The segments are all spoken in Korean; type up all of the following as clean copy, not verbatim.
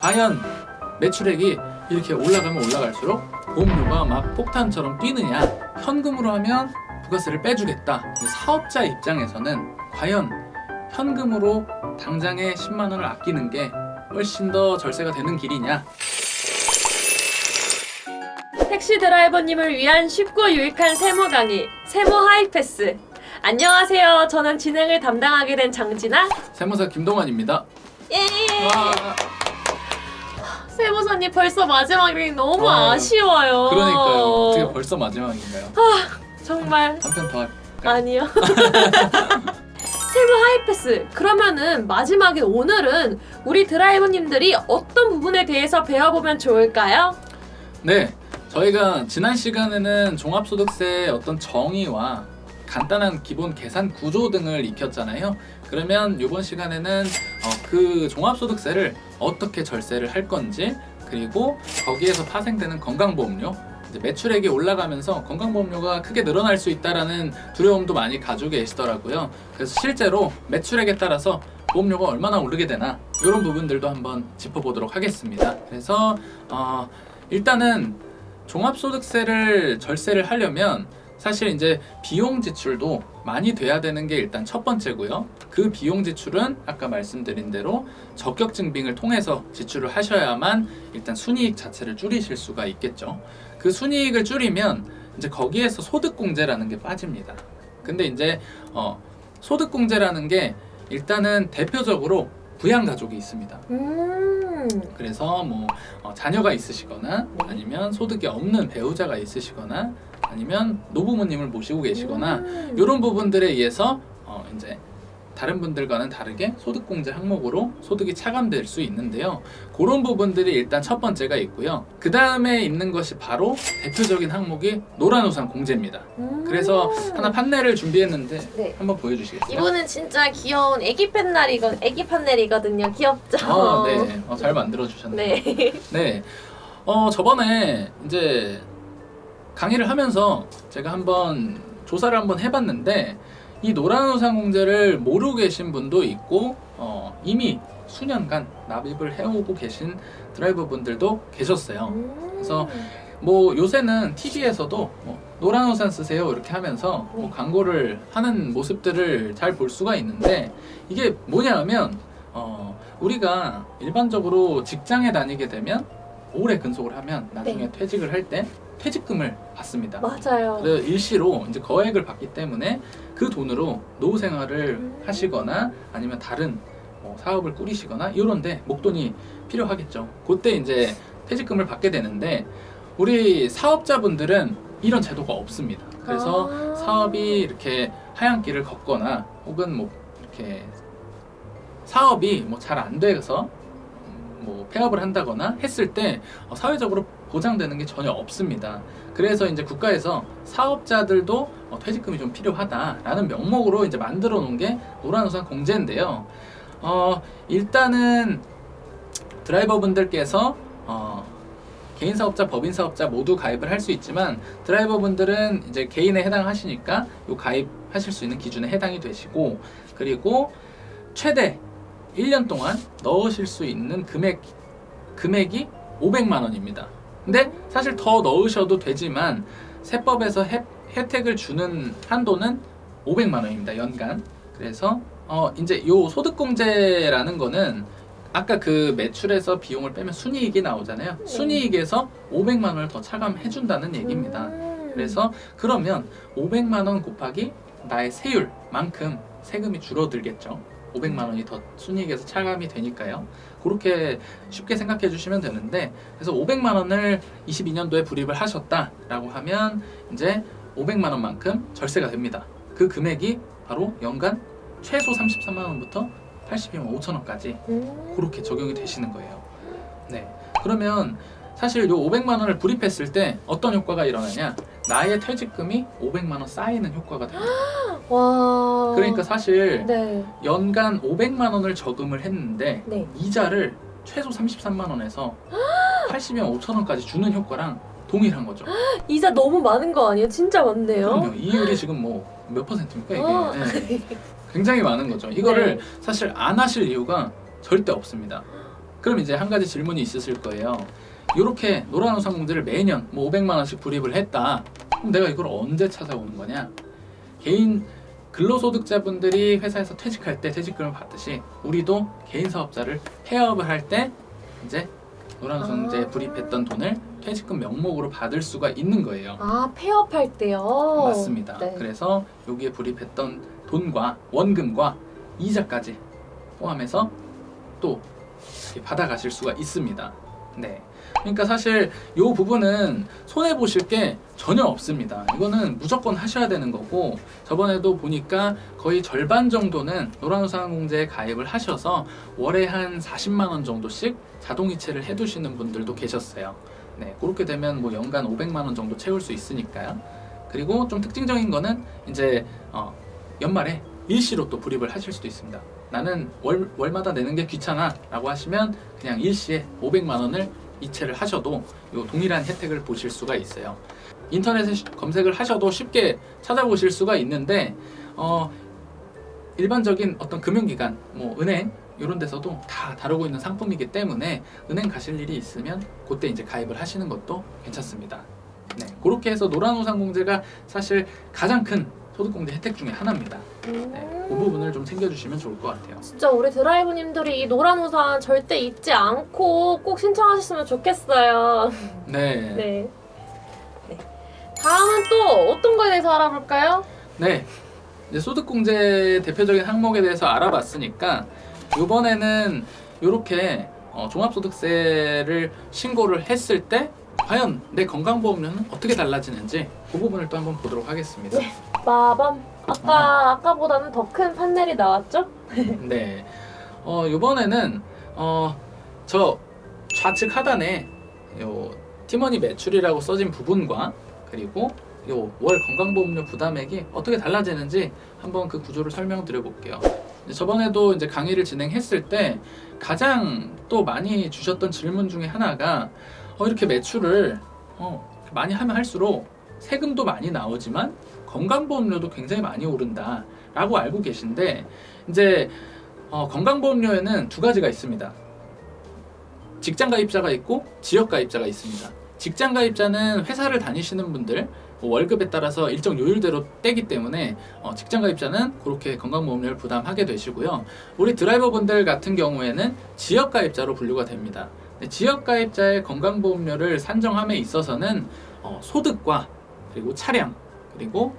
과연 매출액이 이렇게 올라가면 올라갈수록 보험료가 막 폭탄처럼 뛰느냐? 현금으로 하면 부가세를 빼주겠다. 근데 사업자 입장에서는 과연 현금으로 당장에 10만 원을 아끼는 게 훨씬 더 절세가 되는 길이냐? 택시 드라이버님을 위한 쉽고 유익한 세무 강의, 세무 하이패스. 안녕하세요. 저는 진행을 담당하게 된 장진아. 세무사 김동환입니다. 예! 와, 세무사님 벌써 마지막이 너무 아, 아쉬워요. 그러니까요. 어떻게 벌써 마지막인가요? 정말 한 편 더 할까요? 아니요. 세무 하이패스. 그러면은 마지막에 오늘은 우리 드라이버님들이 어떤 부분에 대해서 배워보면 좋을까요? 네, 저희가 지난 시간에는 종합소득세의 어떤 정의와 간단한 기본 계산 구조 등을 익혔잖아요. 그러면 이번 시간에는 그 종합소득세를 어떻게 절세를 할 건지, 그리고 거기에서 파생되는 건강보험료, 이제 매출액이 올라가면서 건강보험료가 크게 늘어날 수 있다라는 두려움도 많이 가지고 계시더라고요. 그래서 실제로 매출액에 따라서 보험료가 얼마나 오르게 되나 이런 부분들도 한번 짚어보도록 하겠습니다. 그래서 일단은 종합소득세를 절세를 하려면 사실 이제 비용 지출도 많이 돼야 되는 게 일단 첫 번째고요. 그 비용 지출은 아까 말씀드린 대로 적격 증빙을 통해서 지출을 하셔야만 일단 순이익 자체를 줄이실 수가 있겠죠. 그 순이익을 줄이면 이제 거기에서 소득공제라는 게 빠집니다. 근데 이제 소득공제라는 게 일단은 대표적으로 부양가족이 있습니다. 그래서 뭐 자녀가 있으시거나 아니면 소득이 없는 배우자가 있으시거나 아니면 노부모님을 모시고 계시거나 이런 부분들에 의해서 이제 다른 분들과는 다르게 소득공제 항목으로 소득이 차감될 수 있는데요. 그런 부분들이 일단 첫 번째가 있고요. 그 다음에 있는 것이 바로 대표적인 항목이 노란우산 공제입니다. 그래서 하나 판넬을 준비했는데 네. 한번 보여주시겠어요? 이거는 진짜 귀여운 애기 판넬이거든요. 귀엽죠? 네. 잘 만들어주셨네요. 네. 네. 저번에 이제 강의를 하면서 제가 한번 조사를 한번 해봤는데 이 노란우산 공제를 모르고 계신 분도 있고 이미 수년간 납입을 해오고 계신 드라이버 분들도 계셨어요. 그래서 뭐 요새는 TV에서도 노란우산 쓰세요 이렇게 하면서 광고를 하는 모습들을 잘 볼 수가 있는데 이게 뭐냐 하면 우리가 일반적으로 직장에 다니게 되면 오래 근속을 하면 나중에 퇴직을 할 때 퇴직금을 받습니다. 맞아요. 그래서 일시로 이제 거액을 받기 때문에 그 돈으로 노후 생활을 하시거나 아니면 다른 사업을 꾸리시거나 이런데 목돈이 필요하겠죠. 그때 이제 퇴직금을 받게 되는데 우리 사업자분들은 이런 제도가 없습니다. 그래서 사업이 이렇게 하얀 길을 걷거나 혹은 뭐 이렇게 사업이 뭐 잘 안 돼서 뭐 폐업을 한다거나 했을 때 사회적으로 보장되는 게 전혀 없습니다. 그래서 이제 국가에서 사업자들도 퇴직금이 좀 필요하다라는 명목으로 이제 만들어 놓은 게 노란우산 공제인데요. 일단은 드라이버분들께서 개인 사업자, 법인 사업자 모두 가입을 할 수 있지만 드라이버분들은 이제 개인에 해당하시니까 요 가입하실 수 있는 기준에 해당이 되시고, 그리고 최대 1년 동안 넣으실 수 있는 금액이 500만 원입니다. 근데 사실 더 넣으셔도 되지만 세법에서 혜택을 주는 한도는 500만 원입니다. 연간. 그래서 이제 요 소득공제라는 거는 아까 그 매출에서 비용을 빼면 순이익이 나오잖아요. 순이익에서 500만 원을 더 차감해 준다는 얘기입니다. 그래서 그러면 500만 원 곱하기 나의 세율만큼 세금이 줄어들겠죠. 500만 원이 더 순이익에서 차감이 되니까요. 그렇게 쉽게 생각해 주시면 되는데, 그래서 500만 원을 22년도에 불입을 하셨다라고 하면 이제 500만 원만큼 절세가 됩니다. 그 금액이 바로 연간 최소 33만 원부터 82만 5천 원까지 그렇게 적용이 되시는 거예요. 네. 그러면 사실 요 500만 원을 불입했을 때 어떤 효과가 일어나냐? 나의 퇴직금이 500만 원 쌓이는 효과가 됩니다. 와. 그러니까 사실 네. 연간 500만 원을 저금을 했는데 네. 이자를 최소 33만 원에서 80만 5천 원까지 주는 효과랑 동일한 거죠. 이자 너무 많은 거 아니에요? 진짜 많네요. 그럼요. 이율이 지금 뭐 몇 퍼센트입니까 이게? 어. 네. 굉장히 많은 거죠. 이거를 사실 안 하실 이유가 절대 없습니다. 그럼 이제 한 가지 질문이 있으실 거예요. 이렇게 노란우산공제를 매년 뭐 500만 원씩 불입을 했다. 그럼 내가 이걸 언제 찾아오는 거냐? 개인 근로소득자분들이 회사에서 퇴직할 때 퇴직금을 받듯이 우리도 개인 사업자를 폐업을 할 때 이제 노란우산공제에 불입했던 돈을 퇴직금 명목으로 받을 수가 있는 거예요. 아, 폐업할 때요? 맞습니다. 네. 그래서 여기에 불입했던 돈과 원금과 이자까지 포함해서 또 이렇게 받아가실 수가 있습니다. 네. 그러니까 사실 이 부분은 손해 보실 게 전혀 없습니다. 이거는 무조건 하셔야 되는 거고, 저번에도 보니까 거의 절반 정도는 노란우산공제에 가입을 하셔서 월에 한 40만 원 정도씩 자동이체를 해두시는 분들도 계셨어요. 네, 그렇게 되면 뭐 연간 500만 원 정도 채울 수 있으니까요. 그리고 좀 특징적인 거는 이제 연말에 일시로 또 불입을 하실 수도 있습니다. 나는 월마다 내는 게 귀찮아 라고 하시면 그냥 일시에 500만 원을 이체를 하셔도 요 동일한 혜택을 보실 수가 있어요. 인터넷에 검색을 하셔도 쉽게 찾아보실 수가 있는데 일반적인 어떤 금융기관, 뭐 은행 이런 데서도 다 다루고 있는 상품이기 때문에 은행 가실 일이 있으면 그때 이제 가입을 하시는 것도 괜찮습니다. 네, 그렇게 해서 노란우산공제가 사실 가장 큰 소득공제 혜택 중에 하나입니다. 네, 그 부분을 좀 챙겨주시면 좋을 것 같아요. 진짜 우리 드라이버님들이 이 노란 우산 절대 잊지 않고 꼭 신청하셨으면 좋겠어요. 네. 네. 네. 다음은 또 어떤 거에 대해서 알아볼까요? 네. 이제 소득공제 대표적인 항목에 대해서 알아봤으니까 이번에는 이렇게 종합소득세를 신고를 했을 때 과연 내 건강보험료는 어떻게 달라지는지 그 부분을 또 한번 보도록 하겠습니다. 네. 빠밤. 아까보다는 더 큰 판넬이 나왔죠? 네. 이번에는 저 좌측 하단에 요 팀원이 매출이라고 써진 부분과 그리고 요 월 건강보험료 부담액이 어떻게 달라지는지 한번 그 구조를 설명드려 볼게요. 저번에도 이제 강의를 진행했을 때 가장 또 많이 주셨던 질문 중에 하나가 이렇게 매출을 많이 하면 할수록 세금도 많이 나오지만 건강보험료도 굉장히 많이 오른다 라고 알고 계신데, 이제 건강보험료에는 두 가지가 있습니다. 직장가입자가 있고 지역가입자가 있습니다. 직장가입자는 회사를 다니시는 분들 월급에 따라서 일정 요율대로 떼기 때문에 직장가입자는 그렇게 건강보험료를 부담하게 되시고요. 우리 드라이버분들 같은 경우에는 지역가입자로 분류가 됩니다. 지역가입자의 건강보험료를 산정함에 있어서는 소득과 그리고 차량 그리고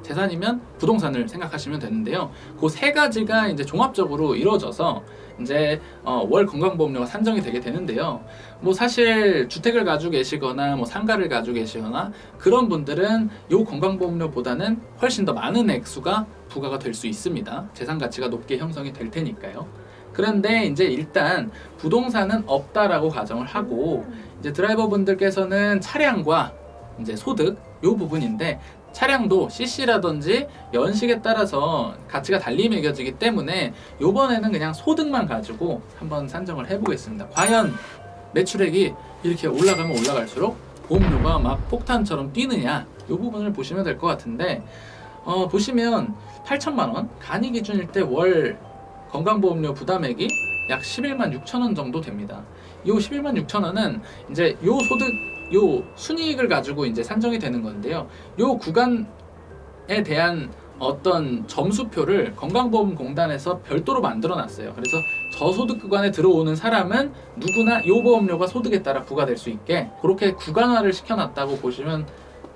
재산이면 부동산을 생각하시면 되는데요. 그 세 가지가 이제 종합적으로 이루어져서 이제 월 건강보험료가 산정이 되게 되는데요. 뭐 사실 주택을 가지고 계시거나 뭐 상가를 가지고 계시거나 그런 분들은 요 건강보험료보다는 훨씬 더 많은 액수가 부과가 될 수 있습니다. 재산 가치가 높게 형성이 될 테니까요. 그런데 이제 일단 부동산은 없다라고 가정을 하고 이제 드라이버분들께서는 차량과 이제 소득 요 부분인데, 차량도 CC라든지 연식에 따라서 가치가 달리 매겨지기 때문에 이번에는 그냥 소득만 가지고 한번 산정을 해보겠습니다. 과연 매출액이 이렇게 올라가면 올라갈수록 보험료가 막 폭탄처럼 뛰느냐, 이 부분을 보시면 될 것 같은데, 보시면 8천만 원 간이 기준일 때 월 건강보험료 부담액이 약 11만 6천 원 정도 됩니다. 이 11만 6천 원은 이제 요 순이익을 가지고 이제 산정이 되는 건데요. 요 구간에 대한 어떤 점수표를 건강보험공단에서 별도로 만들어 놨어요. 그래서 저소득 구간에 들어오는 사람은 누구나 요 보험료가 소득에 따라 부과될 수 있게 그렇게 구간화를 시켜놨다고 보시면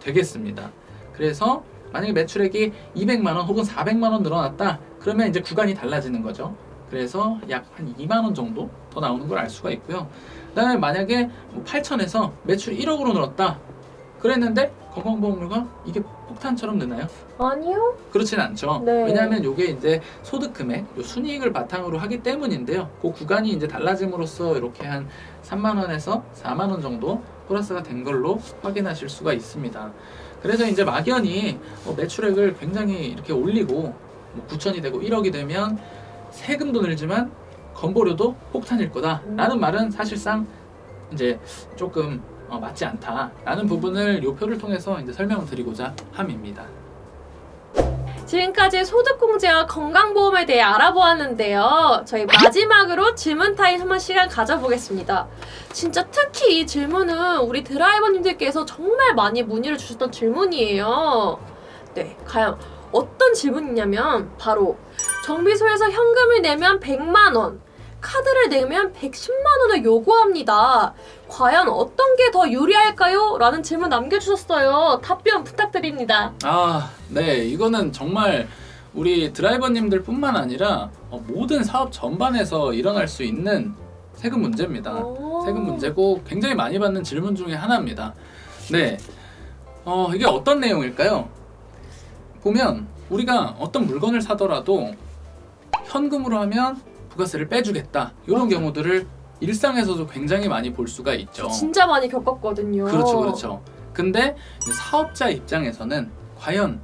되겠습니다. 그래서 만약에 매출액이 200만 원 혹은 400만 원 늘어났다, 그러면 이제 구간이 달라지는 거죠. 그래서 약 한 2만 원 정도 더 나오는 걸 알 수가 있고요. 그다음에 만약에 8천에서 매출이 1억으로 늘었다 그랬는데 건강보험료가 이게 폭탄처럼 느나요? 아니요. 그렇진 않죠. 네. 왜냐하면 이게 이제 소득 금액, 요 순이익을 바탕으로 하기 때문인데요. 그 구간이 이제 달라짐으로써 이렇게 한 3만 원에서 4만 원 정도 플러스가 된 걸로 확인하실 수가 있습니다. 그래서 이제 막연히 매출액을 굉장히 이렇게 올리고 9천이 되고 1억이 되면 세금도 늘지만 건보료도 폭탄일 거다라는 말은 사실상 이제 조금 맞지 않다라는 부분을 이 표를 통해서 이제 설명을 드리고자 함입니다. 지금까지 소득공제와 건강보험에 대해 알아보았는데요. 저희 마지막으로 질문 타임 한번 시간 가져보겠습니다. 진짜 특히 이 질문은 우리 드라이버님들께서 정말 많이 문의를 주셨던 질문이에요. 네, 과연 어떤 질문이냐면 바로 정비소에서 현금을 내면 100만 원, 카드를 내면 110만 원을 요구합니다. 과연 어떤 게 더 유리할까요? 라는 질문 남겨주셨어요. 답변 부탁드립니다. 아, 네. 이거는 정말 우리 드라이버님들 뿐만 아니라 모든 사업 전반에서 일어날 수 있는 세금 문제입니다. 세금 문제고 굉장히 많이 받는 질문 중에 하나입니다. 네. 이게 어떤 내용일까요? 보면 우리가 어떤 물건을 사더라도 현금으로 하면 부가세를 빼주겠다. 이런 경우들을 일상에서도 굉장히 많이 볼 수가 있죠. 진짜 많이 겪었거든요. 그렇죠, 그렇죠. 근데 사업자 입장에서는 과연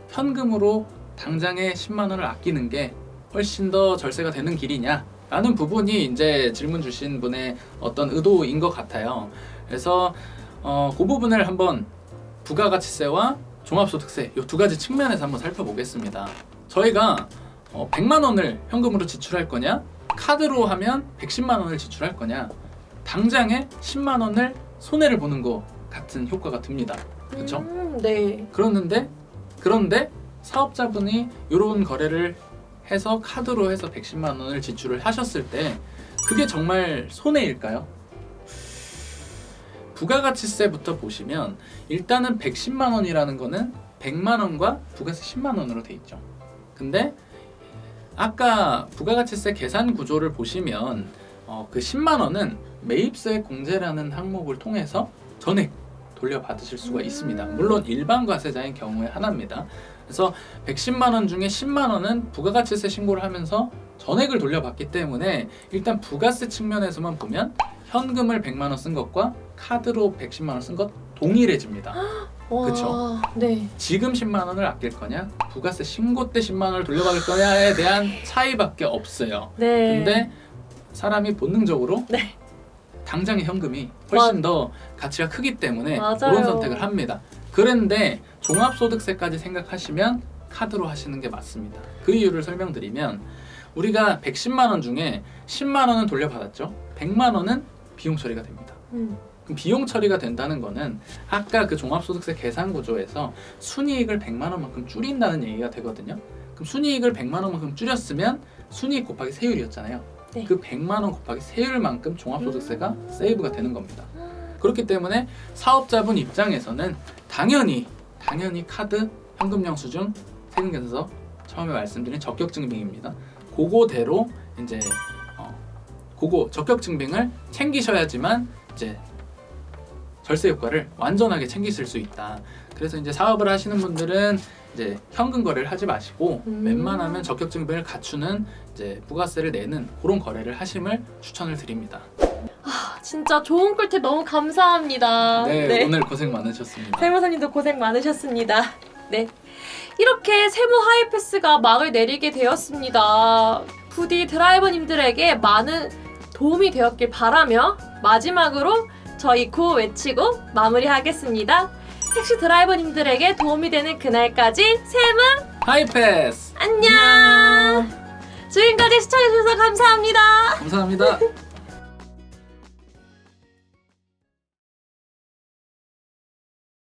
현금으로 당장에 10만 원을 아끼는 게 훨씬 더 절세가 되는 길이냐? 라는 부분이 이제 질문 주신 분의 어떤 의도인 것 같아요. 그래서 그 부분을 한번 부가가치세와 종합소득세 이 두 가지 측면에서 한번 살펴보겠습니다. 저희가 100만 원을 현금으로 지출할 거냐? 카드로 하면 110만 원을 지출할 거냐? 당장에 10만 원을 손해를 보는 것 같은 효과가 듭니다. 그렇죠? 네. 그런데 사업자분이 이런 거래를 해서 카드로 해서 110만 원을 지출을 하셨을 때 그게 정말 손해일까요? 부가가치세부터 보시면 일단은 110만 원이라는 거는 100만 원과 부가세 10만 원으로 돼 있죠. 근데 아까 부가가치세 계산 구조를 보시면 그 10만 원은 매입세 공제라는 항목을 통해서 전액 돌려받으실 수가 있습니다. 물론 일반 과세자인 경우에 하나입니다. 그래서 110만 원 중에 10만 원은 부가가치세 신고를 하면서 전액을 돌려받기 때문에 일단 부가세 측면에서만 보면 현금을 100만 원 쓴 것과 카드로 110만 원 쓴 것 동일해집니다. 그렇죠? 네. 지금 10만 원을 아낄 거냐, 부가세 신고 때 10만 원을 돌려받을 거냐에 대한 차이밖에 없어요. 네. 근데 사람이 본능적으로 네. 당장의 현금이 훨씬 더 가치가 크기 때문에 맞아요. 그런 선택을 합니다. 그런데 종합소득세까지 생각하시면 카드로 하시는 게 맞습니다. 그 이유를 설명드리면 우리가 110만 원 중에 10만 원은 돌려받았죠. 100만 원은 비용 처리가 됩니다. 그럼 비용 처리가 된다는 거는 아까 그 종합소득세 계산 구조에서 순이익을 100만 원만큼 줄인다는 얘기가 되거든요. 그럼 순이익을 100만 원만큼 줄였으면 순이익 곱하기 세율이었잖아요. 네. 그 100만 원 곱하기 세율만큼 종합소득세가 세이브가 되는 겁니다. 그렇기 때문에 사업자분 입장에서는 당연히 카드 현금 영수증 세금계산서 처음에 말씀드린 적격증빙입니다. 그거대로 이제 그거 적격증빙을 챙기셔야지만 이제 절세 효과를 완전하게 챙기실 수 있다. 그래서 이제 사업을 하시는 분들은 이제 현금 거래를 하지 마시고 웬만하면 적격증빙을 갖추는 이제 부가세를 내는 그런 거래를 하심을 추천을 드립니다. 진짜 좋은 꿀팁 너무 감사합니다. 네, 오늘 고생 많으셨습니다. 세무사님도 고생 많으셨습니다. 네. 이렇게 세무 하이패스가 막을 내리게 되었습니다. 부디 드라이버님들에게 많은 도움이 되었길 바라며 마지막으로 저희 구호 외치고 마무리하겠습니다. 택시 드라이버님들에게 도움이 되는 그날까지 세무 하이패스! 안녕! 지금까지 시청해주셔서 감사합니다. 감사합니다.